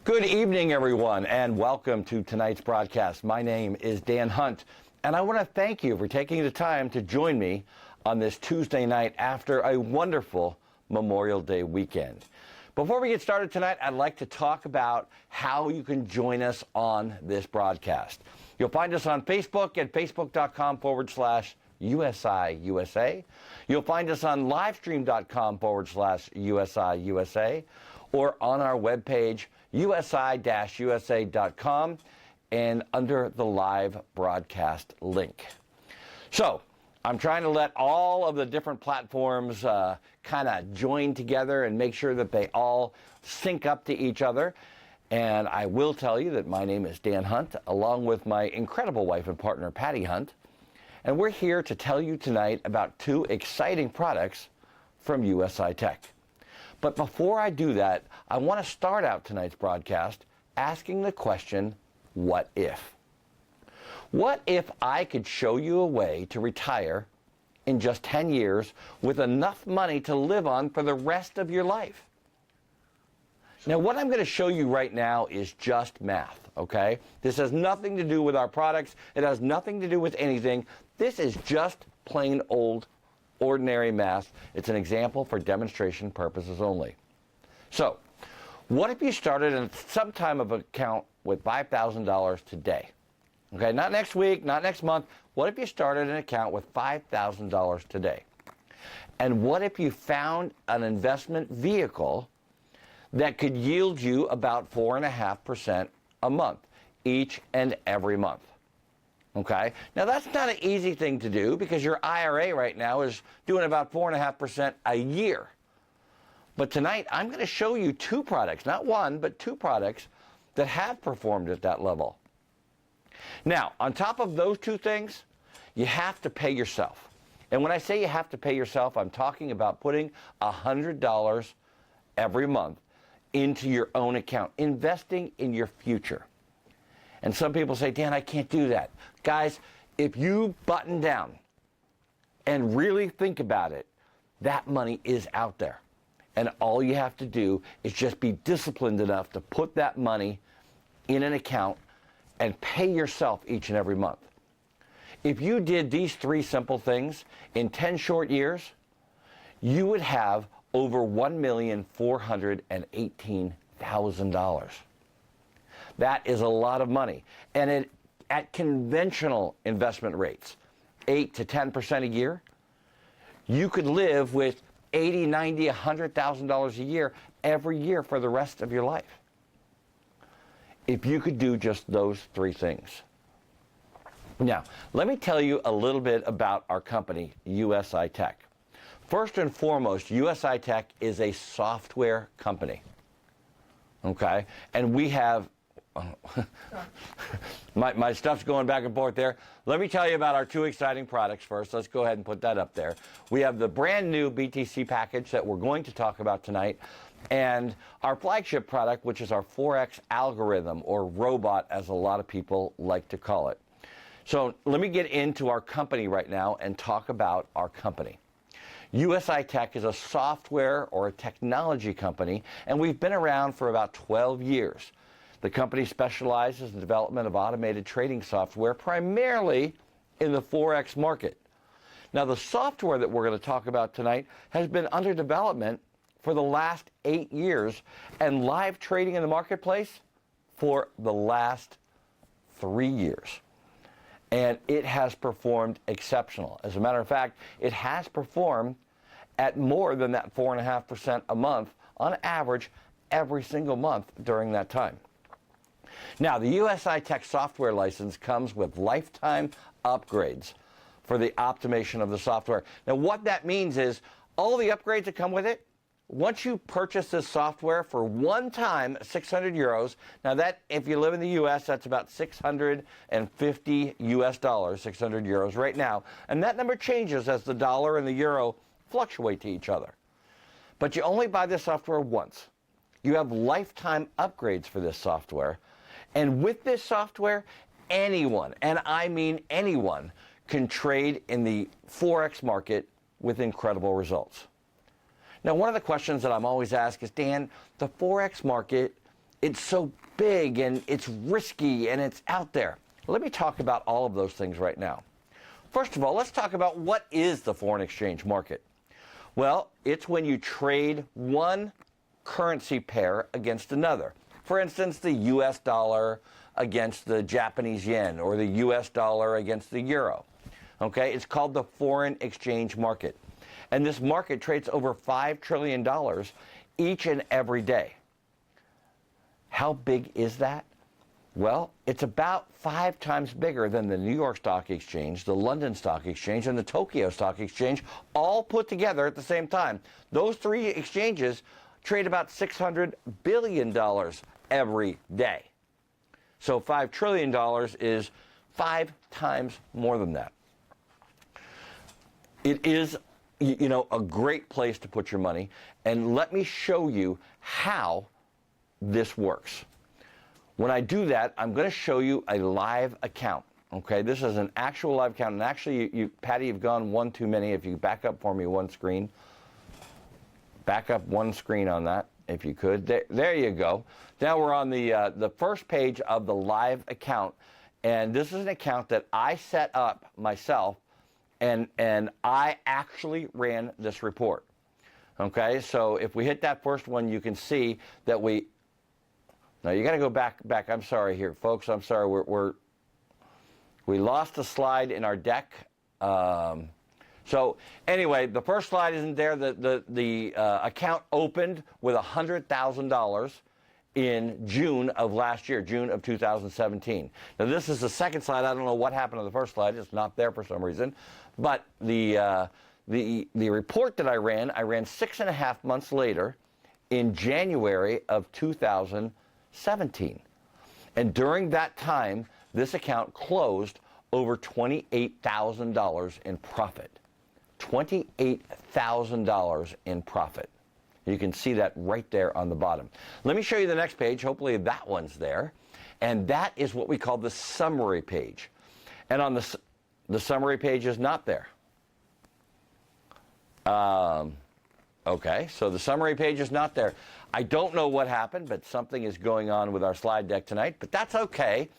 Good evening, everyone, and welcome to tonight's broadcast. My name is Dan Hunt, and I want to thank you for taking the time to join me on this Tuesday night after a wonderful Memorial Day weekend. Before we get started tonight, I'd like to talk about how you can join us on this broadcast. You'll find us on Facebook at facebook.com/USI-USA. You'll find us on livestream.com/USI-USA or on our webpage, usi-usa.com, and under the live broadcast link. So I'm trying to let all of the different platforms kind of join together and make sure that they all sync up to each other. And I will tell you that my name is Dan Hunt, along with my incredible wife and partner, Patty Hunt. And we're here to tell you tonight about two exciting products from USI Tech. But before I do that, I want to start out tonight's broadcast asking the question, what if? What if I could show you a way to retire in just 10 years with enough money to live on for the rest of your life? Now, what I'm going to show you right now is just math, okay? This has nothing to do with our products. It has nothing to do with anything. This is just plain old, ordinary math. It's an example for demonstration purposes only. So, what if you started in some time of account with $5,000 today? Okay, not next week, not next month. What if you started an account with $5,000 today? And what if you found an investment vehicle that could yield you about 4.5% a month, each and every month? Okay, now that's not an easy thing to do because your IRA right now is doing about 4.5% a year. But tonight I'm going to show you two products, not one, but two products that have performed at that level. Now, on top of those two things, you have to pay yourself. And when I say you have to pay yourself, I'm talking about putting $100 every month into your own account, investing in your future. And some people say, Dan, I can't do that. Guys, if you button down and really think about it, that money is out there. And all you have to do is just be disciplined enough to put that money in an account and pay yourself each and every month. If you did these three simple things in 10 short years, you would have over $1,418,000. That is a lot of money. And at conventional investment rates, 8 to 10% a year, you could live with $80,000, $90,000, $100,000 a year every year for the rest of your life. If you could do just those three things. Now, let me tell you a little bit about our company, USI Tech. First and foremost, USI Tech is a software company. Okay? And we have my stuff's going back and forth there. Let me tell you about our two exciting products first. Let's go ahead and put that up there. We have the brand new BTC package that we're going to talk about tonight, and our flagship product, which is our Forex algorithm, or robot, as a lot of people like to call it. So let me get into our company right now and talk about our company. USI Tech is a software or a technology company, and we've been around for about 12 years. The company specializes in the development of automated trading software, primarily in the Forex market. Now, the software that we're going to talk about tonight has been under development for the last 8 years and live trading in the marketplace for the last 3 years. And it has performed exceptional. As a matter of fact, it has performed at more than that 4.5% a month on average every single month during that time. Now, the USI Tech software license comes with lifetime upgrades for the optimization of the software. Now, what that means is all the upgrades that come with it, once you purchase this software for one time, 600 euros, now that, if you live in the U.S., that's about 650 U.S. dollars, 600 euros right now. And that number changes as the dollar and the euro fluctuate to each other. But you only buy this software once. You have lifetime upgrades for this software. And with this software, anyone, and I mean anyone, can trade in the Forex market with incredible results. Now, one of the questions that I'm always asked is, Dan, the Forex market it's so big and it's risky and it's out there. Let me talk about all of those things right now. First of all, let's talk about what is the foreign exchange market. Well, it's when you trade one currency pair against another. For instance, the US dollar against the Japanese yen or the US dollar against the euro. Okay, it's called the foreign exchange market. And this market trades over $5 trillion each and every day. How big is that? Well, it's about 5 times bigger than the New York Stock Exchange, the London Stock Exchange, and the Tokyo Stock Exchange, all put together at the same time. Those 3 exchanges trade about $600 billion every day. So $5 trillion is 5 times more than that. It is, a great place to put your money. And let me show you how this works. When I do that, I'm going to show you a live account. Okay, this is an actual live account. And actually, Patty, you've gone one too many. If you back up for me one screen. Back up one screen on that, if you could. There you go. Now we're on the first page of the live account. And this is an account that I set up myself. And I actually ran this report. Okay, so if we hit that first one, you can see that now you got to go back. I'm sorry here, folks. I'm sorry. We lost a slide in our deck. So anyway, the first slide isn't there. The account opened with $100,000 in June of last year, June of 2017. Now this is the second slide. I don't know what happened to the first slide. It's not there for some reason. But the report that I ran 6.5 months later in January of 2017. And during that time, this account closed over $28,000 in profit. $28,000 in profit. You can see that right there on the bottom. Let me show you the next page. Hopefully that one's there. And that is what we call the summary page. And on the summary page is not there. Okay, so the summary page is not there. I don't know what happened, but something is going on with our slide deck tonight. But that's okay,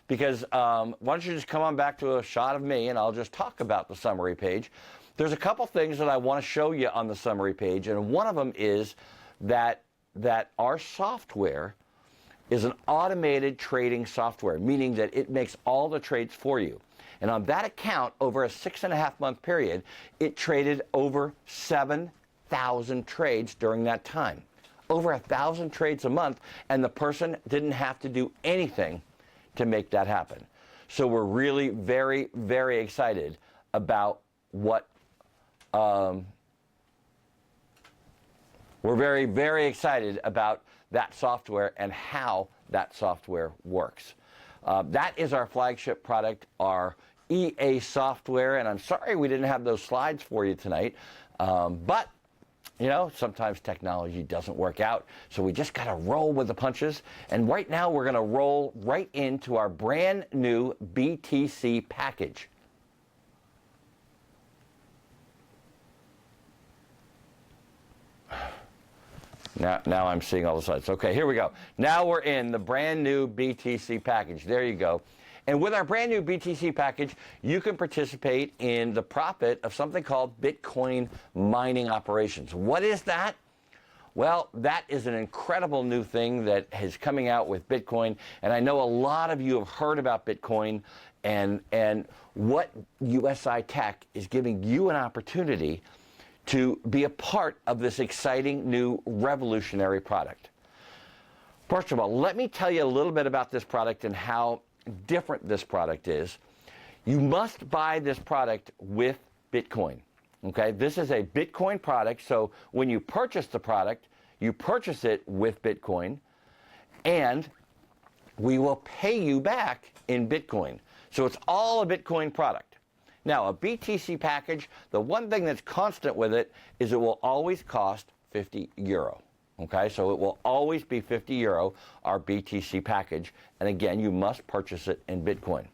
because why don't you just come on back to a shot of me, and I'll just talk about the summary page. There's a couple things that I want to show you on the summary page, and one of them is that our software is an automated trading software, meaning that it makes all the trades for you. And on that account, over a 6.5 month period, it traded over 7,000 trades during that time. Over 1,000 trades a month, and the person didn't have to do anything to make that happen. So we're really very, very excited about what we're very, very excited about that software and how that software works. That is our flagship product, our EA software, and I'm sorry we didn't have those slides for you tonight, but sometimes technology doesn't work out, so we just got to roll with the punches. And right now we're going to roll right into our brand new BTC package. Now I'm seeing all the slides. Okay, here we go. Now we're in the brand new BTC package. There you go. And with our brand new BTC package, you can participate in the profit of something called Bitcoin mining operations. What is that? Well, that is an incredible new thing that is coming out with Bitcoin. And I know a lot of you have heard about Bitcoin, and what USI Tech is giving you an opportunity to be a part of this exciting new revolutionary product. First of all, let me tell you a little bit about this product and how different this product is. You must buy this product with Bitcoin. Okay, this is a Bitcoin product, so when you purchase the product, you purchase it with Bitcoin, and we will pay you back in Bitcoin. So it's all a Bitcoin product. Now, a BTC package, the one thing that's constant with it is it will always cost 50 euro. Okay, so it will always be 50 euro, our BTC package. And again, you must purchase it in Bitcoin.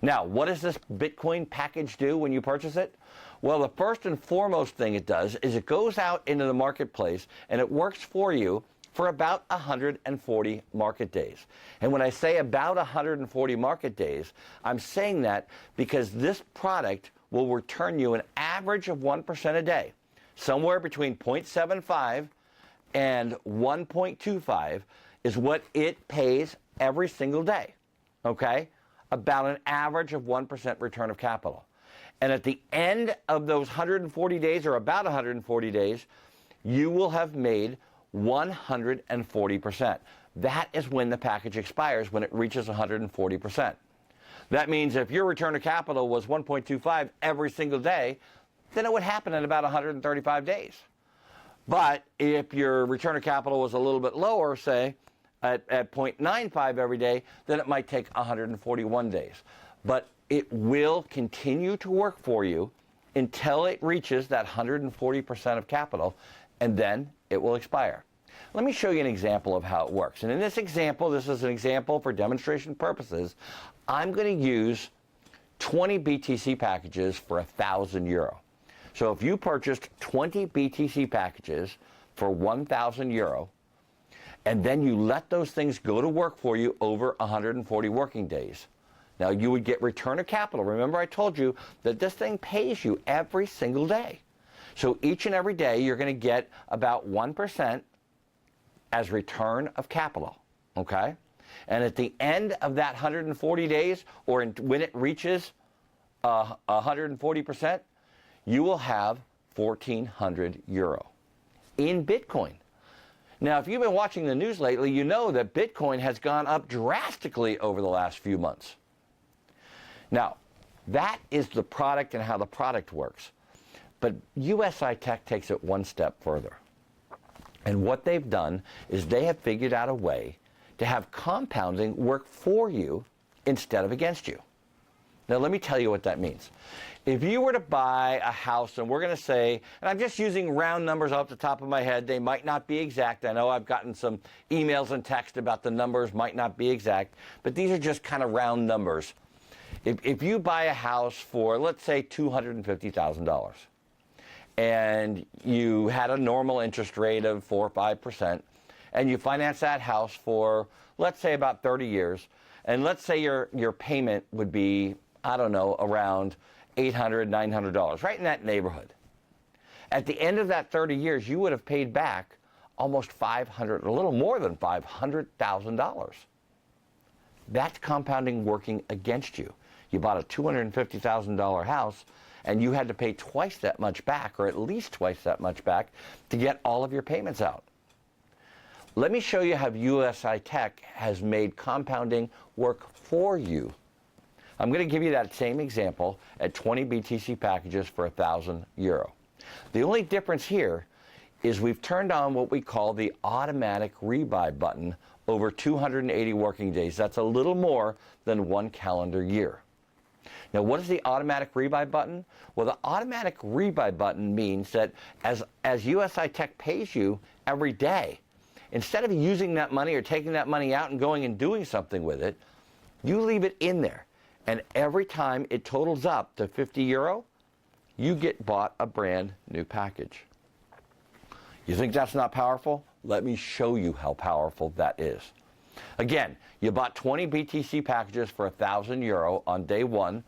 Now, what does this Bitcoin package do when you purchase it? Well, the first and foremost thing it does is it goes out into the marketplace and it works for you for about 140 market days. And when I say about 140 market days, I'm saying that because this product will return you an average of 1% a day, somewhere between 0.75 and 1.25 is what it pays every single day, okay? About an average of 1% return of capital. And at the end of those 140 days, or about 140 days, you will have made 140%. That is when the package expires, when it reaches 140%. That means if your return of capital was 1.25 every single day, then it would happen in about 135 days. But if your return of capital was a little bit lower, say at 0.95 every day, then it might take 141 days. But it will continue to work for you until it reaches that 140% of capital, and then it will expire. Let me show you an example of how it works. And in this example, this is an example for demonstration purposes, I'm going to use 20 BTC packages for €1,000. So if you purchased 20 BTC packages for €1,000, and then you let those things go to work for you over 140 working days, now you would get return of capital. Remember, I told you that this thing pays you every single day. So each and every day, you're going to get about 1% as return of capital, okay? And at the end of that 140 days, or when it reaches 140%, you will have €1,400 in Bitcoin. Now, if you've been watching the news lately, you know that Bitcoin has gone up drastically over the last few months. Now, that is the product and how the product works. But USI Tech takes it one step further. And what they've done is they have figured out a way to have compounding work for you instead of against you. Now, let me tell you what that means. If you were to buy a house, and we're going to say, and I'm just using round numbers off the top of my head, they might not be exact. I know I've gotten some emails and text about the numbers might not be exact, but these are just kind of round numbers. If you buy a house for, let's say, $250,000, and you had a normal interest rate of 4 or 5%, and you finance that house for, let's say, about 30 years, and let's say your payment would be, I don't know, around $800, $900, right in that neighborhood. At the end of that 30 years, you would have paid back almost $500, a little more than $500,000. That's compounding working against you. You bought a $250,000 house, and you had to pay twice that much back, or at least twice that much back, to get all of your payments out. Let me show you how USI Tech has made compounding work for you. I'm going to give you that same example at 20 BTC packages for €1,000. The only difference here is we've turned on what we call the automatic rebuy button over 280 working days. That's a little more than 1 calendar year. Now, what is the automatic rebuy button? Well, the automatic rebuy button means that as USI Tech pays you every day, instead of using that money or taking that money out and going and doing something with it, you leave it in there. And every time it totals up to €50, you get bought a brand new package. You think that's not powerful? Let me show you how powerful that is. Again, you bought 20 BTC packages for €1,000 on day one,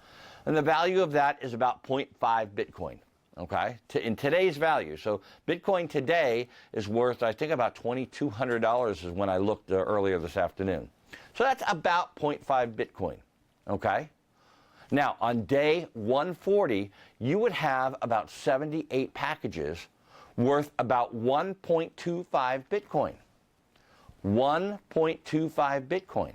and the value of that is about 0.5 Bitcoin, okay, in today's value. So Bitcoin today is worth, I think, about $2,200 is when I looked earlier this afternoon. So that's about 0.5 Bitcoin, okay? Now, on day 140, you would have about 78 packages worth about 1.25 Bitcoin. 1.25 Bitcoin.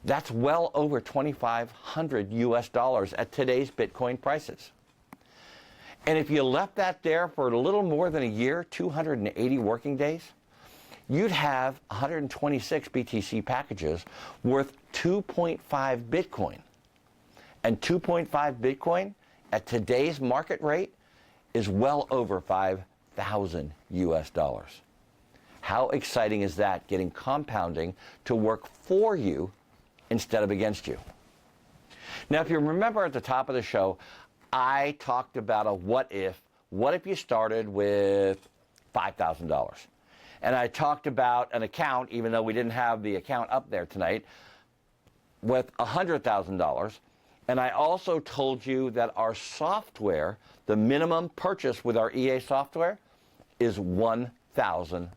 That's well over $2,500 at today's Bitcoin prices. And if you left that there for a little more than a year, 280 working days, you'd have 126 BTC packages worth 2.5 Bitcoin. And 2.5 Bitcoin at today's market rate is well over $5,000. How exciting is that, getting compounding to work for you instead of against you? Now, if you remember at the top of the show, I talked about a what if you started with $5,000 And I talked about an account, even though we didn't have the account up there tonight, with $100,000. And I also told you that our software, the minimum purchase with our EA software, is $1,000.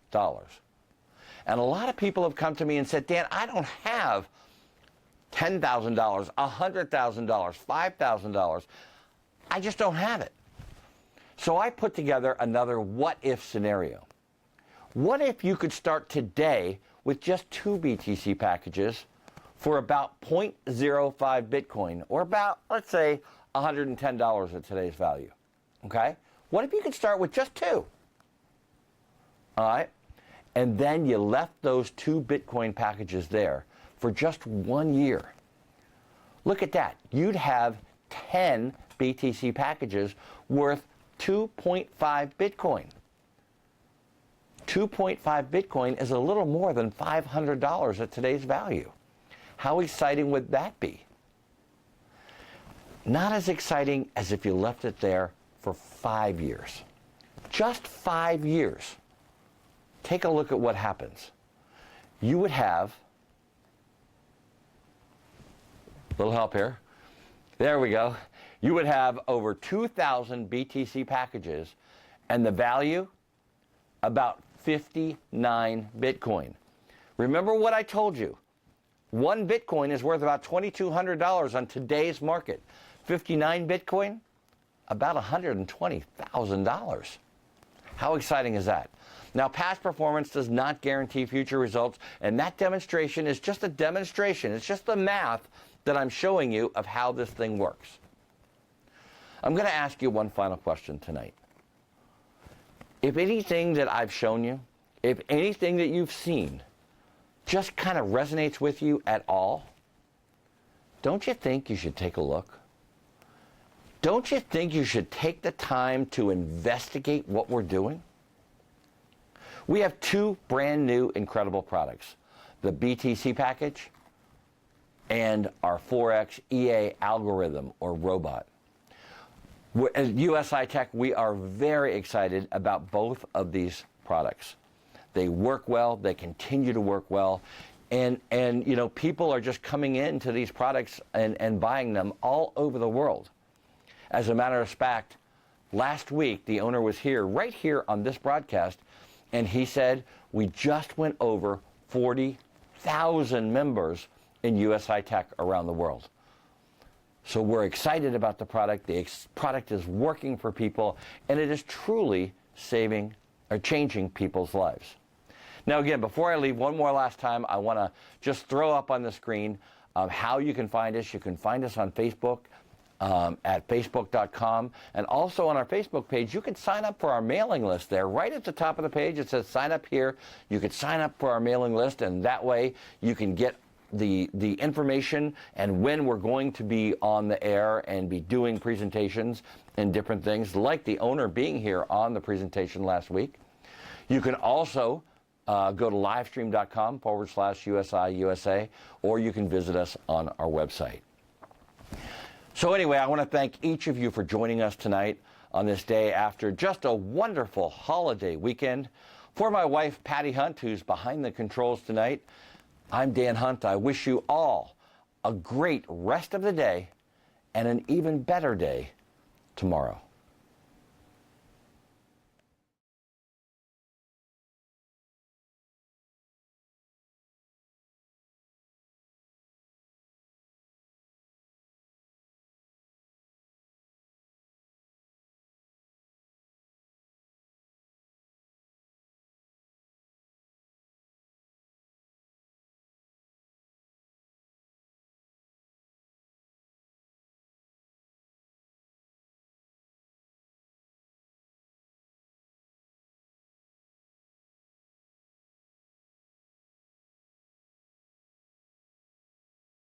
And a lot of people have come to me and said, Dan, I don't have $10,000, $100,000, $5,000. I just don't have it. So I put together another what-if scenario. What if you could start today with just 2 BTC packages for about 0.05 Bitcoin, or about, let's say, $110 at today's value? Okay? What if you could start with just 2? All right? And then you left those 2 Bitcoin packages there for just 1 year. Look at that. You'd have 10 BTC packages worth 2.5 Bitcoin. 2.5 Bitcoin is a little more than $500 at today's value. How exciting would that be? Not as exciting as if you left it there for 5 years. Just 5 years. Take a look at what happens. You would have, little help here, there we go. You would have over 2,000 BTC packages, and the value, about 59 Bitcoin. Remember what I told you. 1 Bitcoin is worth about $2,200 on today's market. 59 Bitcoin, about $120,000. How exciting is that? Now, past performance does not guarantee future results, and that demonstration is just a demonstration. It's just the math that I'm showing you of how this thing works. I'm going to ask you one final question tonight. If anything that I've shown you, if anything that you've seen just kind of resonates with you at all, don't you think you should take a look? Don't you think you should take the time to investigate what we're doing? We have 2 brand new incredible products, the BTC package and our Forex EA algorithm or robot. At USI Tech, we are very excited about both of these products. They work well, they continue to work well, and you know, people are just coming into these products and buying them all over the world. As a matter of fact, last week the owner was here, right here on this broadcast, and he said we just went over 40,000 members in USI Tech around the world. So we're excited about the product. The product is working for people, and it is truly saving or changing people's lives. Now, again, before I leave, one more last time, I want to just throw up on the screen how you can find us. You can find us on Facebook at facebook.com, and also on our Facebook page. You can sign up for our mailing list there. Right at the top of the page, it says sign up here. You can sign up for our mailing list, and that way you can get the information and when we're going to be on the air and be doing presentations and different things, like the owner being here on the presentation last week. You can also go to livestream.com/USI USA, or you can visit us on our website. So anyway, I want to thank each of you for joining us tonight on this day after just a wonderful holiday weekend. For my wife, Patty Hunt, who's behind the controls tonight, I'm Dan Hunt. I wish you all a great rest of the day and an even better day tomorrow.